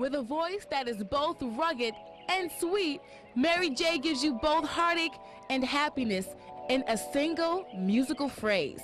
With a voice that is both rugged and sweet, Mary J gives you both heartache and happiness in a single musical phrase.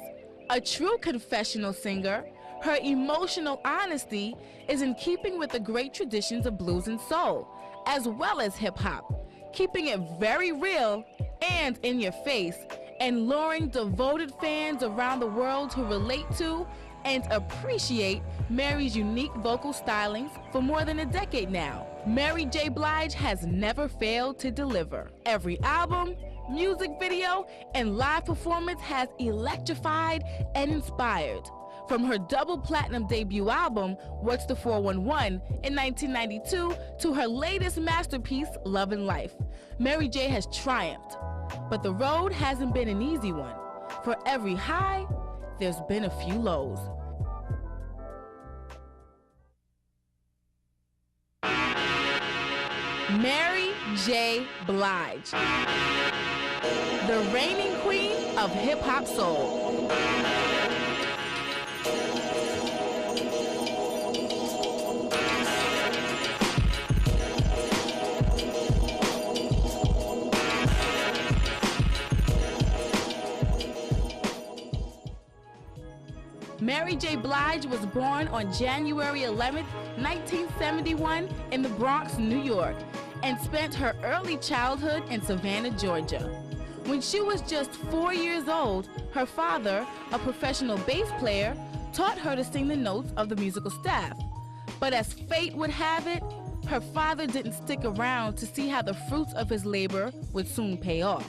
A true confessional singer, her emotional honesty is in keeping with the great traditions of blues and soul, as well as hip-hop, keeping it very real and in your face, and luring devoted fans around the world who relate to and appreciate Mary's unique vocal stylings for more than a decade now. Mary J. Blige has never failed to deliver. Every album, music video, and live performance has electrified and inspired. From her double platinum debut album, What's the 411, in 1992, to her latest masterpiece, Love and Life, Mary J. has triumphed. But the road hasn't been an easy one. For every high, there's been a few lows. Mary J. Blige, the reigning queen of hip-hop soul. Mary J. Blige was born on January 11, 1971 in the Bronx, New York, and spent her early childhood in Savannah, Georgia. When she was just 4 years old, her father, a professional bass player, taught her to sing the notes of the musical staff. But as fate would have it, her father didn't stick around to see how the fruits of his labor would soon pay off.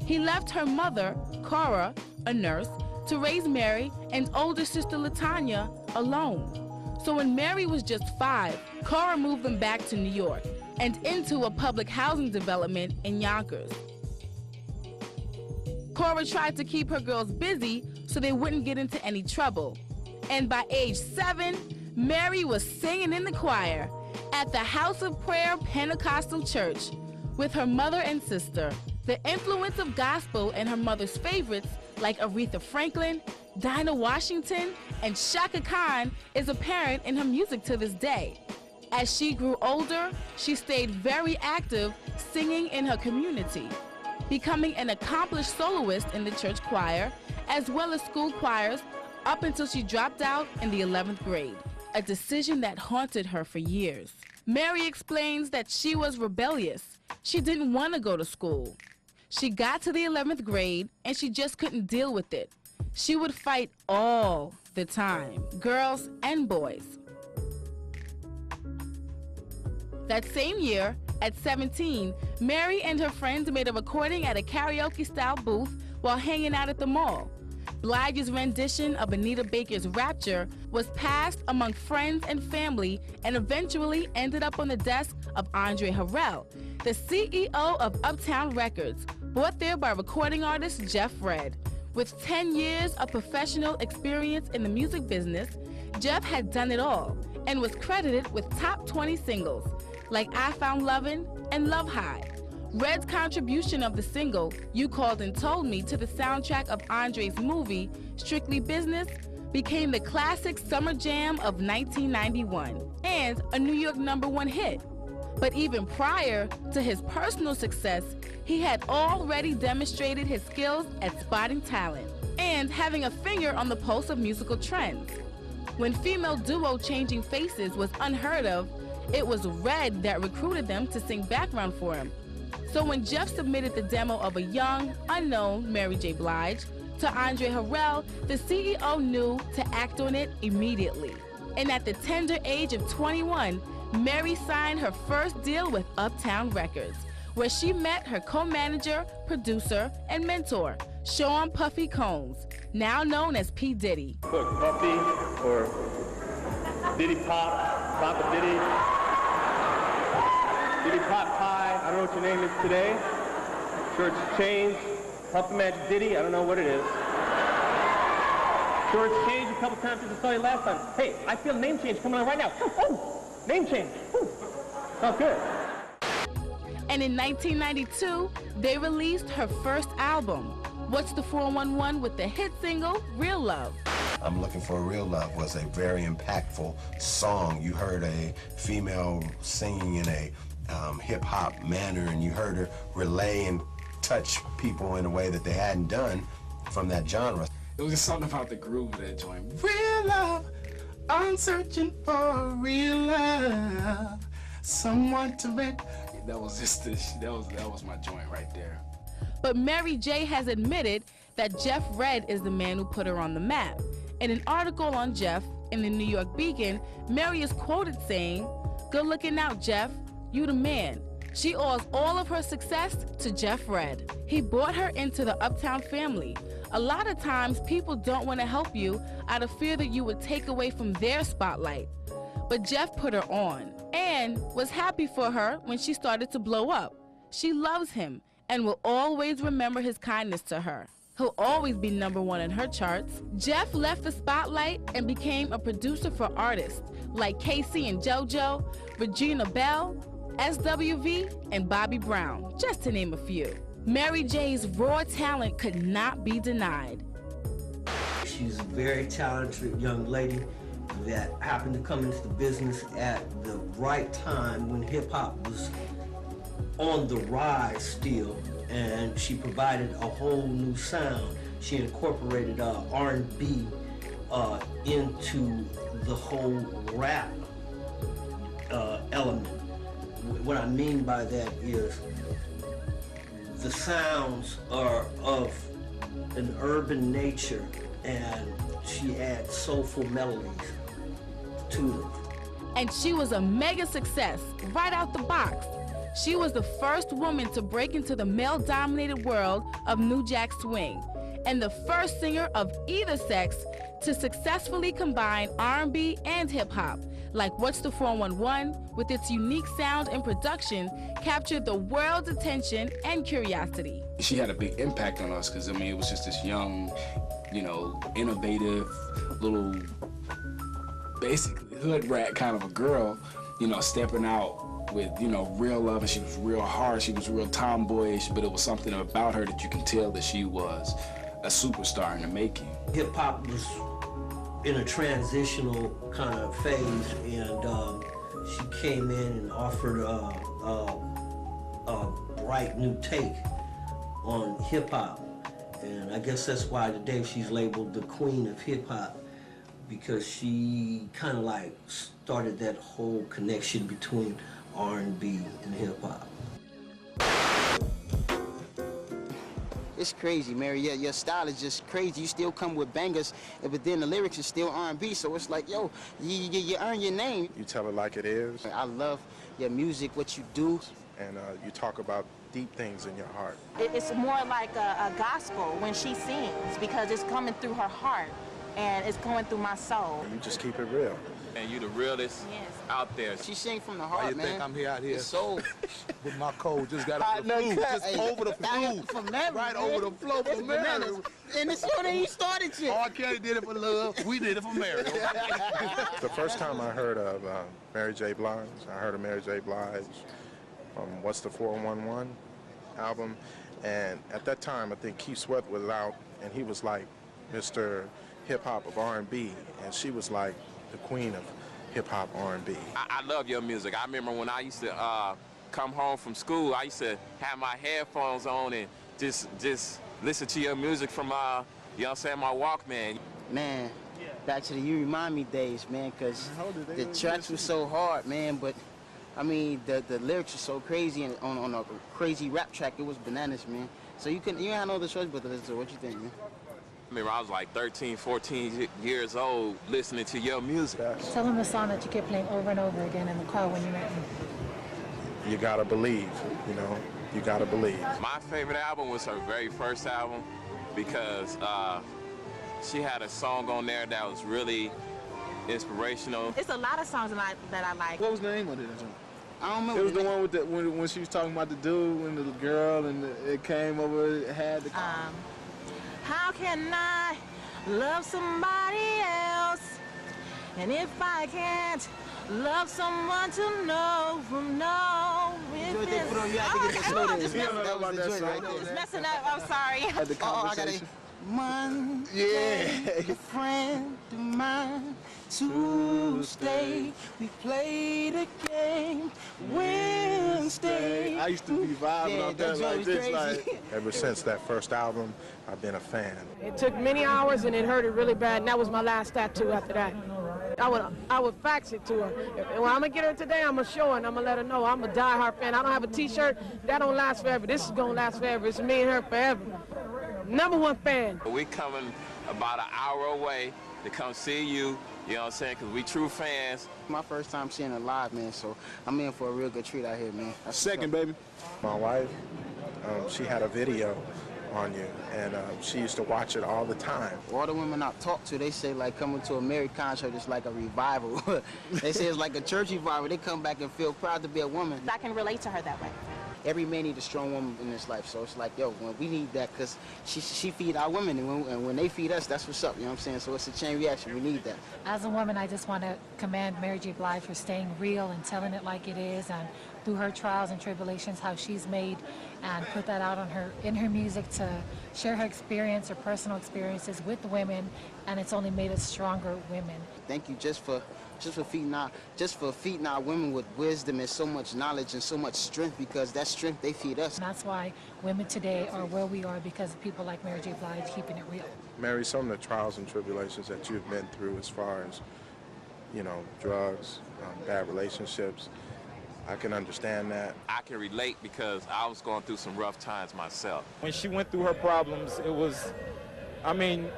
He left her mother, Cora, a nurse, to raise Mary and older sister LaTanya alone. So when Mary was just 5, Cora moved them back to New York and into a public housing development in Yonkers. Cora tried to keep her girls busy so they wouldn't get into any trouble. And by age 7, Mary was singing in the choir at the House of Prayer Pentecostal Church with her mother and sister. The influence of gospel and her mother's favorites like Aretha Franklin, Dinah Washington, and Shaka Khan is apparent in her music to this day. As she grew older, she stayed very active singing in her community, becoming an accomplished soloist in the church choir, as well as school choirs, up until she dropped out in the 11th grade, a decision that haunted her for years. Mary explains that she was rebellious. She didn't want to go to school. She got to the 11th grade and she just couldn't deal with it. She would fight all the time, girls and boys. That same year, at 17, Mary and her friends made a recording at a karaoke-style booth while hanging out at the mall. Blige's rendition of Anita Baker's Rapture was passed among friends and family and eventually ended up on the desk of Andre Harrell, the CEO of Uptown Records, brought there by recording artist Jeff Redd. With 10 years of professional experience in the music business, Jeff had done it all and was credited with top 20 singles like I Found Lovin' and Love High. Redd's contribution of the single, You Called and Told Me, to the soundtrack of Andre's movie, Strictly Business, became the classic summer jam of 1991 and a New York #1 hit. But even prior to his personal success, he had already demonstrated his skills at spotting talent and having a finger on the pulse of musical trends. When female duo Changing Faces was unheard of, it was Redd that recruited them to sing background for him. So when Jeff submitted the demo of a young, unknown Mary J. Blige to Andre Harrell, the CEO knew to act on it immediately. And at the tender age of 21, Mary signed her first deal with Uptown Records, where she met her co-manager, producer, and mentor, Sean Puffy Combs, now known as P. Diddy. Look, Puffy or Diddy Pop, Papa Diddy, Diddy Pop Pie, I don't know what your name is today. Sure it's changed. Puffy Magic Diddy, I don't know what it is. Sure it's changed a couple times since I saw you last time. Hey, I feel a name change coming on right now. Oh, name change. Oh, good. And in 1992, they released her first album, What's the 411, with the hit single, Real Love. I'm Looking for a Real Love was a very impactful song. You heard a female singing in a hip-hop manner, and you heard her relay and touch people in a way that they hadn't done from that genre. It was just something about the groove of that joint. Real love, I'm searching for real love, someone to make. That was just this. That was my joint right there. But Mary J has admitted that Jeff Redd is the man who put her on the map. In an article on Jeff in the New York Beacon, Mary is quoted saying, "Good looking out, Jeff. You the man." She owes all of her success to Jeff Redd. He brought her into the Uptown family. A lot of times, people don't want to help you out of fear that you would take away from their spotlight. But Jeff put her on and was happy for her when she started to blow up. She loves him and will always remember his kindness to her. He'll always be #1 in her charts. Jeff left the spotlight and became a producer for artists like Casey and JoJo, Regina Belle, SWV, and Bobby Brown, just to name a few. Mary J's raw talent could not be denied. She's a very talented young lady that happened to come into the business at the right time when hip-hop was on the rise still, and she provided a whole new sound. She incorporated R&B into the whole rap element. What I mean by that is the sounds are of an urban nature, and she adds soulful melodies to them. And she was a mega success right out the box. She was the first woman to break into the male-dominated world of New Jack Swing, and the first singer of either sex to successfully combine R&B and hip-hop, like What's the 411, with its unique sound and production, captured the world's attention and curiosity. She had a big impact on us because, I mean, it was just this young, you know, innovative, little, basically hood rat kind of a girl, you know, stepping out with, you know, real love, and she was real hard, she was real tomboyish, but it was something about her that you can tell that she was a superstar in the making. Hip-hop was in a transitional kind of phase, and she came in and offered a bright new take on hip-hop. And I guess that's why today she's labeled the queen of hip-hop, because she kind of like started that whole connection between R&B and hip-hop. It's crazy, Mary. Yeah, your style is just crazy. You still come with bangers, but then the lyrics are still R&B, so it's like, yo, you earn your name. You tell it like it is. I love your music, what you do. And you talk about deep things in your heart. It's more like a gospel when she sings, because it's coming through her heart and it's going through my soul. You just keep it real. And you the realest out there. She sing from the heart, Why you man. think I'm here out here? It's soul. With my cold, just got over the flu. Just over the flu. From Mary, right man. over the flow from Mary. Bananas. And it's your name you started it. R. Kelly did it for love. We did it for Mary. The first time I heard of Mary J. Blige, I heard of Mary J. Blige from What's the 411 album. And at that time, I think Keith Sweat was out, and he was like Mr. Hip-Hop of R&B, and she was like the queen of hip-hop R&B. I love your music. I remember when I used to come home from school, I used to have my headphones on and just listen to your music from, you know what I'm saying, my Walkman. Man, actually, you remind me days, man, because the tracks were so hard, man, but, I mean, the lyrics are so crazy, and on a crazy rap track, it was bananas, man. So you had no other choice but to listen to. What you think, man? I remember I was like 13, 14 years old listening to your music. Tell them the song that you kept playing over and over again in the car when you met me. You gotta believe, you know, you gotta believe. My favorite album was her very first album because she had a song on there that was really inspirational. It's a lot of songs that I like. What was the name of it? I don't remember. It was the one with when she was talking about the dude and the girl, and it came over, it had the... How can I love somebody else? And if I can't love someone to know from no, if it's... You have to get the slow dance. That was the joint right there. It's messing up, I'm sorry. Had the conversation. Monday, a friend of mine. Tuesday, we played a game. Wednesday. I used to be vibing on that like this. Like. Ever since that first album, I've been a fan. It took many hours and it hurted really bad, and that was my last tattoo after that. I would fax it to her. When I'm gonna get her today, I'm gonna show her and I'm gonna let her know I'm a diehard fan. I don't have a t-shirt, that don't last forever. This is gonna last forever. It's me and her forever. #1 fan. We coming about an hour away to come see you, you know what I'm saying, because we true fans. My first time seeing her live, man, so I'm in for a real good treat out here, man. Second, baby. My wife, she had a video on you, and she used to watch it all the time. All the women I've talked to, they say like coming to a Mary concert is like a revival. They say it's like a church revival. They come back and feel proud to be a woman. I can relate to her that way. Every man needs a strong woman in his life, so it's like, yo, when we need that, because she feed our women, and when they feed us, that's what's up, you know what I'm saying? So it's a chain reaction, we need that. As a woman, I just want to commend Mary J. Blige for staying real and telling it like it is, and through her trials and tribulations, how she's made and put that out in her music to share her experience, her personal experiences with women, and it's only made us stronger women. Thank you just for feeding our women with wisdom and so much knowledge and so much strength, because that strength they feed us. And that's why women today are where we are, because of people like Mary J. Blige keeping it real. Mary, some of the trials and tribulations that you've been through as far as, you know, drugs, bad relationships, I can understand that. I can relate because I was going through some rough times myself. When she went through her problems, it was, I mean,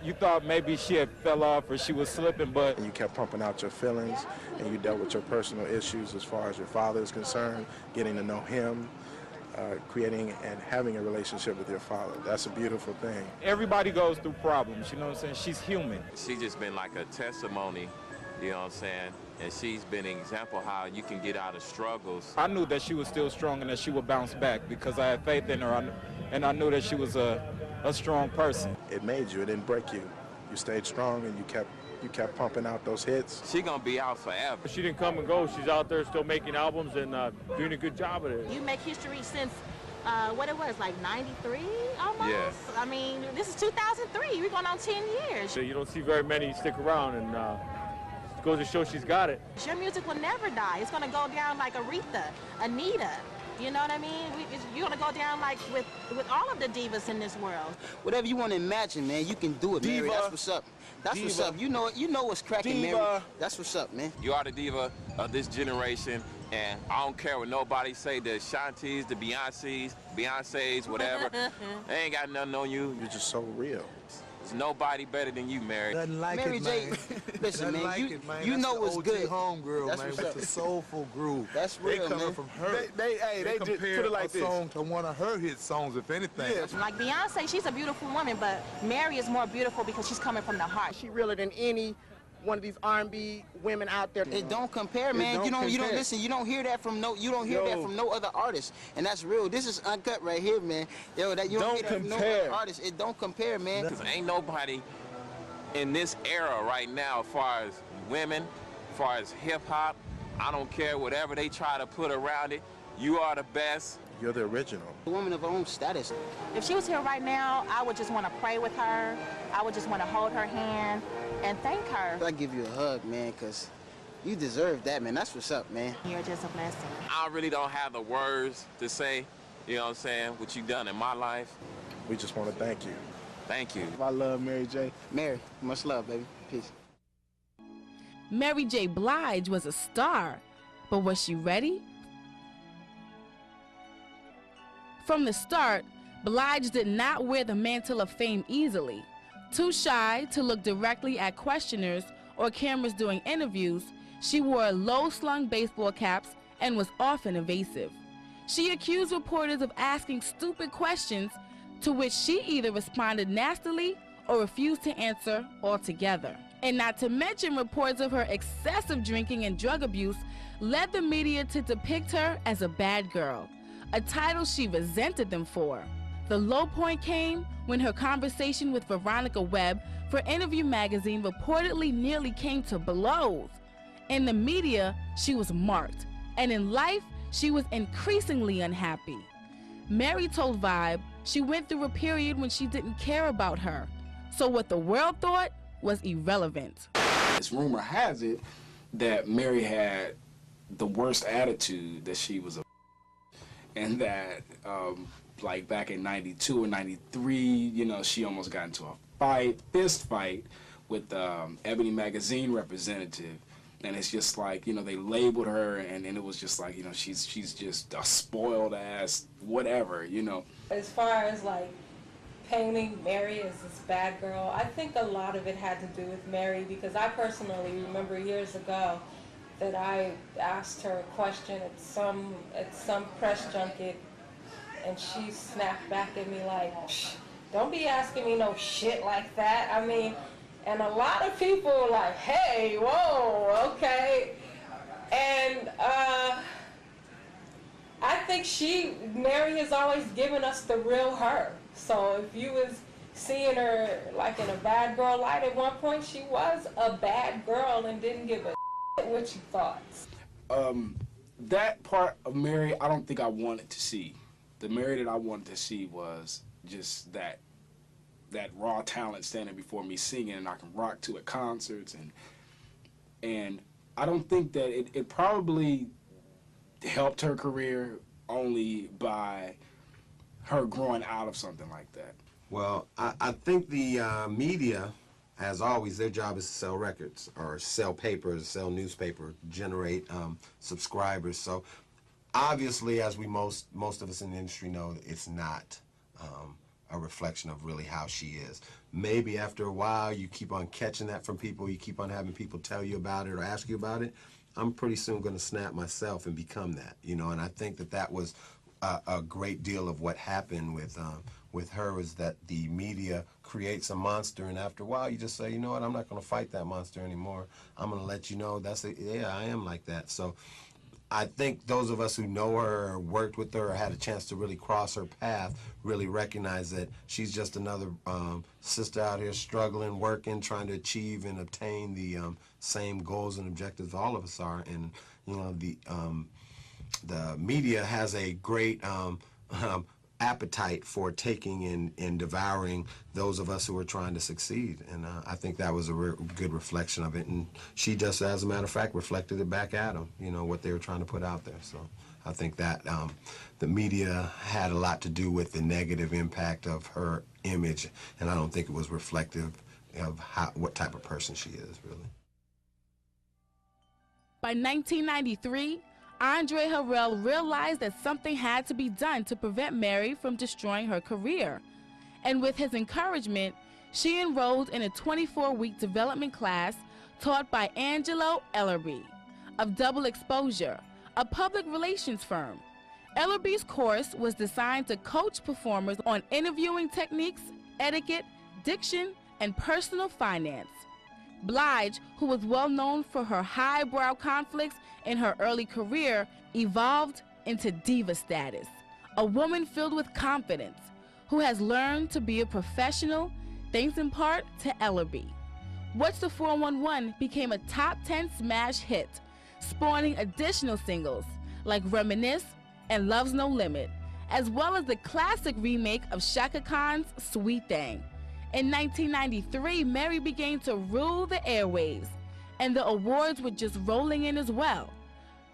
you thought maybe she had fell off or she was slipping, but... And you kept pumping out your feelings, and you dealt with your personal issues as far as your father is concerned, getting to know him, creating and having a relationship with your father. That's a beautiful thing. Everybody goes through problems, you know what I'm saying? She's human. She's just been like a testimony, you know what I'm saying? And she's been an example how you can get out of struggles. I knew that she was still strong and that she would bounce back because I had faith in her, and I knew that she was a strong person. It made you, it didn't break you. You stayed strong and you kept pumping out those hits. She gonna be out forever. She didn't come and go. She's out there still making albums and doing a good job of it. You make history since, what it was, like 93 almost? Yeah. I mean, this is 2003. We're going on 10 years. So you don't see very many stick around, and it goes to show she's got it. Your music will never die. It's going to go down like Aretha, Anita. You know what I mean? You're going to go down like with all of the divas in this world. Whatever you want to imagine, man, you can do it, Mary. That's what's up. That's what's up. You know what's cracking, Mary. That's what's up, man. You are the diva of this generation, and I don't care what nobody say, the Ashantis, the Beyonces, whatever. They ain't got nothing on you. You're just so real. There's nobody better than you, Mary. Nothing like Mary it, J, man. listen, man, like you know what's good. Homegirl, That's man, what's with up. the soulful groove. That's real, they coming man. from her. They just compare put it like a this. song to one of her hit songs, if anything. Yeah. Like Beyonce, she's a beautiful woman, but Mary is more beautiful because she's coming from the heart. She realer than any one of these R&B women out there. It don't compare, man. You don't listen. You don't hear that from no other artist, and that's real. This is uncut right here, man. Yo, that you don't hear that from no other artist. It don't compare, man. Because ain't nobody in this era right now, as far as women, as far as hip-hop, I don't care whatever they try to put around it, you are the best. You're the original. A woman of her own status. If she was here right now, I would just want to pray with her. I would just want to hold her hand and thank her. I give you a hug, man, because you deserve that, man. That's what's up, man. You're just a blessing. I really don't have the words to say, you know what I'm saying, what you've done in my life. We just want to thank you. Thank you. I love Mary J. Mary, much love, baby. Peace. Mary J. Blige was a star, but was she ready? From the start, Blige did not wear the mantle of fame easily. Too shy to look directly at questioners or cameras during interviews, she wore low-slung baseball caps and was often evasive. She accused reporters of asking stupid questions, to which she either responded nastily or refused to answer altogether. And not to mention reports of her excessive drinking and drug abuse led the media to depict her as a bad girl, a title she resented them for. The low point came when her conversation with Veronica Webb for Interview magazine reportedly nearly came to blows. In the media, she was marked, and in life, she was increasingly unhappy. Mary told Vibe, She went through a period when she didn't care about her. So what the world thought was irrelevant. This rumor has it that Mary had the worst attitude, that she was a and that like back in 92 or 93, you know, she almost got into a fist fight with Ebony magazine representative. And it's just like, you know, they labeled her, and it was just like, you know, she's just a spoiled ass whatever, you know. As far as like painting Mary as this bad girl, I think a lot of it had to do with Mary, because I personally remember years ago that I asked her a question at some press junket, and she snapped back at me like, don't be asking me no shit like that. I mean, and a lot of people were like, hey, whoa, okay. And I think Mary has always given us the real her. So if you was seeing her like in a bad girl light at one point, she was a bad girl and didn't give a shit what you thought. That part of Mary, I don't think I wanted to see. The Mary that I wanted to see was just that raw talent standing before me singing, and I can rock to at concerts, and I don't think that it probably helped her career only by her growing out of something like that. Well, I think the media, as always, their job is to sell records or sell papers, sell newspaper, generate subscribers. So obviously, as most of us in the industry know, it's not a reflection of really how she is. Maybe after a while you keep on catching that from people, you keep on having people tell you about it or ask you about it, I'm pretty soon going to snap myself and become that, you know. And I think that was a great deal of what happened with her, is that the media creates a monster, and after a while you just say, you know what, I'm not going to fight that monster anymore. I'm going to let you know yeah, I am like that. So I think those of us who know her or worked with her or had a chance to really cross her path really recognize that she's just another sister out here struggling, working, trying to achieve and obtain the same goals and objectives all of us are. And, you know, the media has a great appetite for taking and devouring those of us who are trying to succeed. And I think that was a good reflection of it. And she just, as a matter of fact, reflected it back at them, you know, what they were trying to put out there. So I think that the media had a lot to do with the negative impact of her image, and I don't think it was reflective of what type of person she is, really. By 1993, Andre Harrell realized that something had to be done to prevent Mary from destroying her career. And with his encouragement, she enrolled in a 24-week development class taught by Angelo Ellerby of Double Exposure, a public relations firm. Ellerby's course was designed to coach performers on interviewing techniques, etiquette, diction, and personal finance. Blige, who was well known for her highbrow conflicts in her early career, evolved into diva status, a woman filled with confidence who has learned to be a professional thanks in part to Ellerby. What's the 411 became a top 10 smash hit, spawning additional singles like Reminisce and Love's No Limit, as well as the classic remake of Shaka Khan's Sweet Thing. In 1993, Mary began to rule the airwaves, and the awards were just rolling in as well.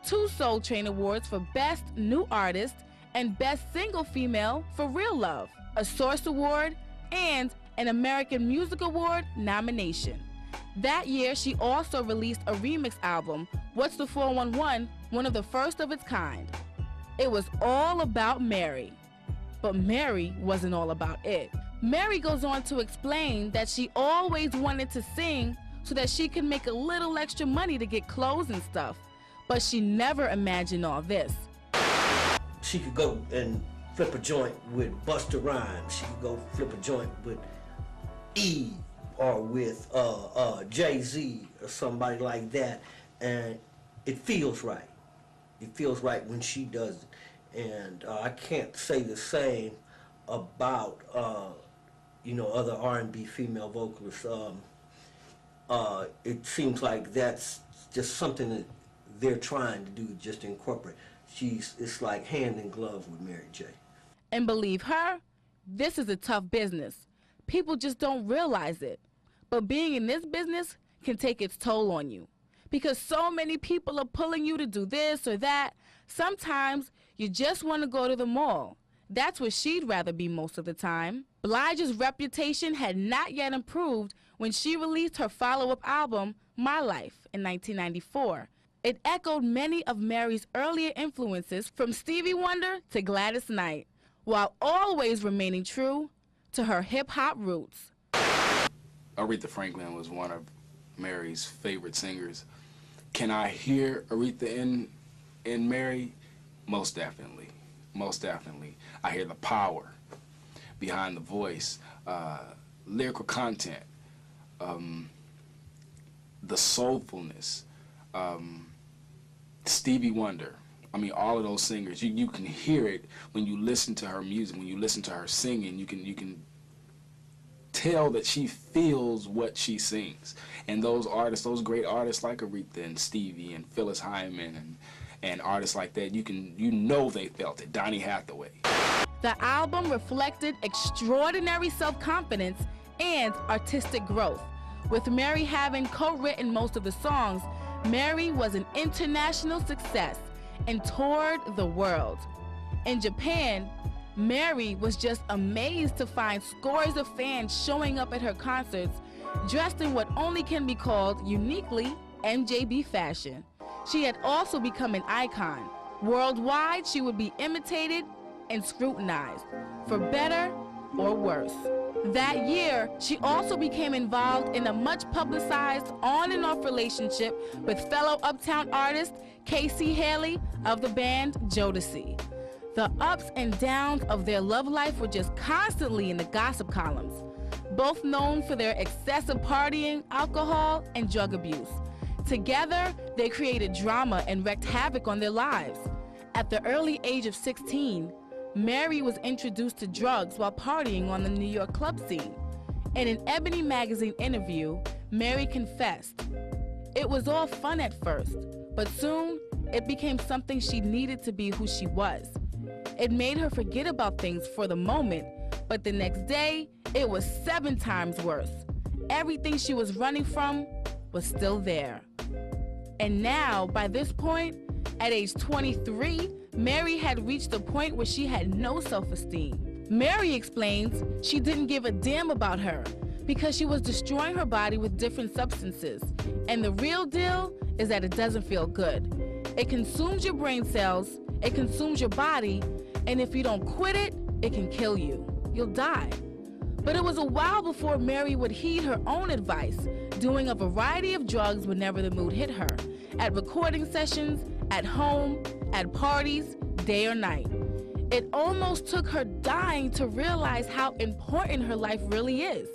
2 Soul Train Awards for Best New Artist and Best Single Female for Real Love, a Source Award, and an American Music Award nomination. That year, she also released a remix album, What's the 411, one of the first of its kind. It was all about Mary. But Mary wasn't all about it. Mary goes on to explain that she always wanted to sing so that she could make a little extra money to get clothes and stuff. But she never imagined all this. She could go and flip a joint with Busta Rhymes. She could go flip a joint with Eve or with Jay-Z or somebody like that. And it feels right. It feels right when she does it. And I can't say the same about you know, other R&B female vocalists. It seems like that's just something that they're trying to do, just incorporate. It's like hand in glove with Mary J. And believe her, This is a tough business. People just don't realize it. But being in this business can take its toll on you because so many people are pulling you to do this or that. Sometimes you just want to go to the mall. That's where she'd rather be most of the time. Blige's reputation had not yet improved when she released her follow-up album, My Life, in 1994. It echoed many of Mary's earlier influences from Stevie Wonder to Gladys Knight, while always remaining true to her hip-hop roots. Aretha Franklin was one of Mary's favorite singers. Can I hear Aretha in Mary? Most definitely. Most definitely. I hear the power behind the voice, lyrical content, the soulfulness, Stevie Wonder. I mean, all of those singers, you can hear it when you listen to her music, when you listen to her singing. You can tell that she feels what she sings. And those artists, those great artists like Aretha and Stevie and Phyllis Hyman and artists like that, you know they felt it. Donny Hathaway. The album reflected extraordinary self-confidence and artistic growth. With Mary having co-written most of the songs, Mary was an international success and toured the world. In Japan, Mary was just amazed to find scores of fans showing up at her concerts dressed in what only can be called uniquely MJB fashion. She had also become an icon. Worldwide, she would be imitated and scrutinized, for better or worse. That year, she also became involved in a much-publicized on and off relationship with fellow Uptown artist Casey Haley of the band Jodeci. The ups and downs of their love life were just constantly in the gossip columns, both known for their excessive partying, alcohol, and drug abuse. Together, they created drama and wreaked havoc on their lives. At the early age of 16, Mary was introduced to drugs while partying on the New York club scene. In an Ebony magazine interview, Mary confessed, "It was all fun at first, but soon it became something she needed to be who she was. It made her forget about things for the moment, but the next day, it was 7 times worse. Everything she was running from was still there." And now, by this point, at age 23, Mary had reached a point where she had no self-esteem. Mary explains she didn't give a damn about her because she was destroying her body with different substances. And the real deal is that it doesn't feel good. It consumes your brain cells, it consumes your body, and if you don't quit it, it can kill you. You'll die. But it was a while before Mary would heed her own advice, doing a variety of drugs whenever the mood hit her, at recording sessions, at home, at parties, day or night. It almost took her dying to realize how important her life really is.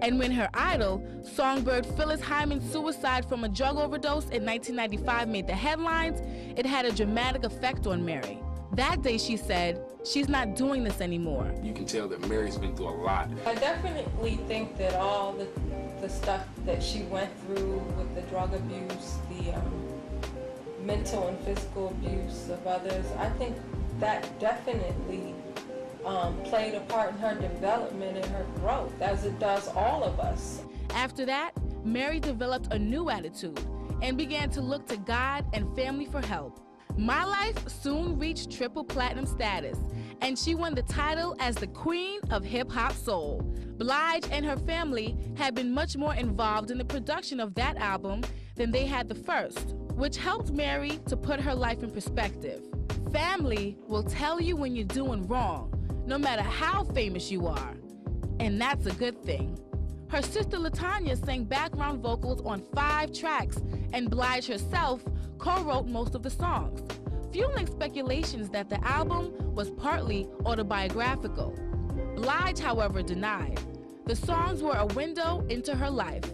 And when her idol, songbird Phyllis Hyman's suicide from a drug overdose in 1995 made the headlines, it had a dramatic effect on Mary. That day she said, she's not doing this anymore. You can tell that Mary's been through a lot. I definitely think that all the stuff that she went through with the drug abuse, the mental and physical abuse of others, I think that definitely played a part in her development and her growth, as it does all of us. After that, Mary developed a new attitude and began to look to God and family for help. My Life soon reached triple platinum status, and she won the title as the Queen of Hip Hop Soul. Blige and her family had been much more involved in the production of that album than they had the first, which helped Mary to put her life in perspective. Family will tell you when you're doing wrong, no matter how famous you are, and that's a good thing. Her sister LaTanya sang background vocals on 5 tracks, and Blige herself co-wrote most of the songs, fueling speculations that the album was partly autobiographical. Blige, however, denied. The songs were a window into her life.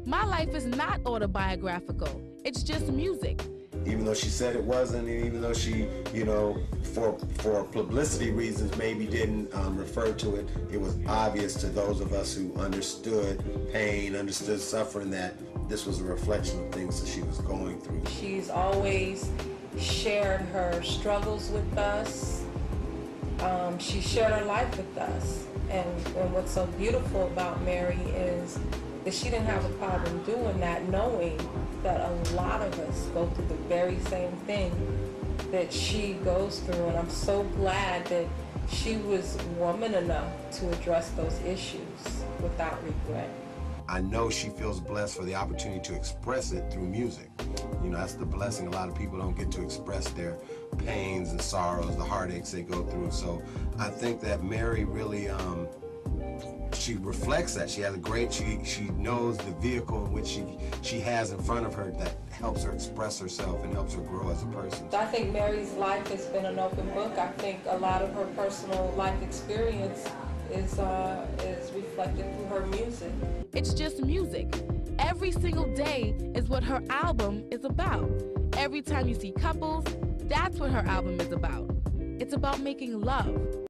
My Life is not autobiographical, it's just music. Even though she said it wasn't, and even though she, for publicity reasons maybe didn't refer to it, it was obvious to those of us who understood pain, understood suffering, that this was a reflection of things that she was going through. She's always shared her struggles with us, She shared her life with us. And what's so beautiful about Mary is that she didn't have a problem doing that, knowing that a lot of us go through the very same thing that she goes through. And I'm so glad that she was woman enough to address those issues without regret. I know she feels blessed for the opportunity to express it through music. You know, that's the blessing. A lot of people don't get to express their pains and sorrows, the heartaches they go through. So I think that Mary really, she reflects that. She has a great, she knows the vehicle in which she has in front of her that helps her express herself and helps her grow as a person. I think Mary's life has been an open book. I think a lot of her personal life experience is reflected through her music. It's just music. Every single day is what her album is about. Every time you see couples, that's what her album is about. It's about making love.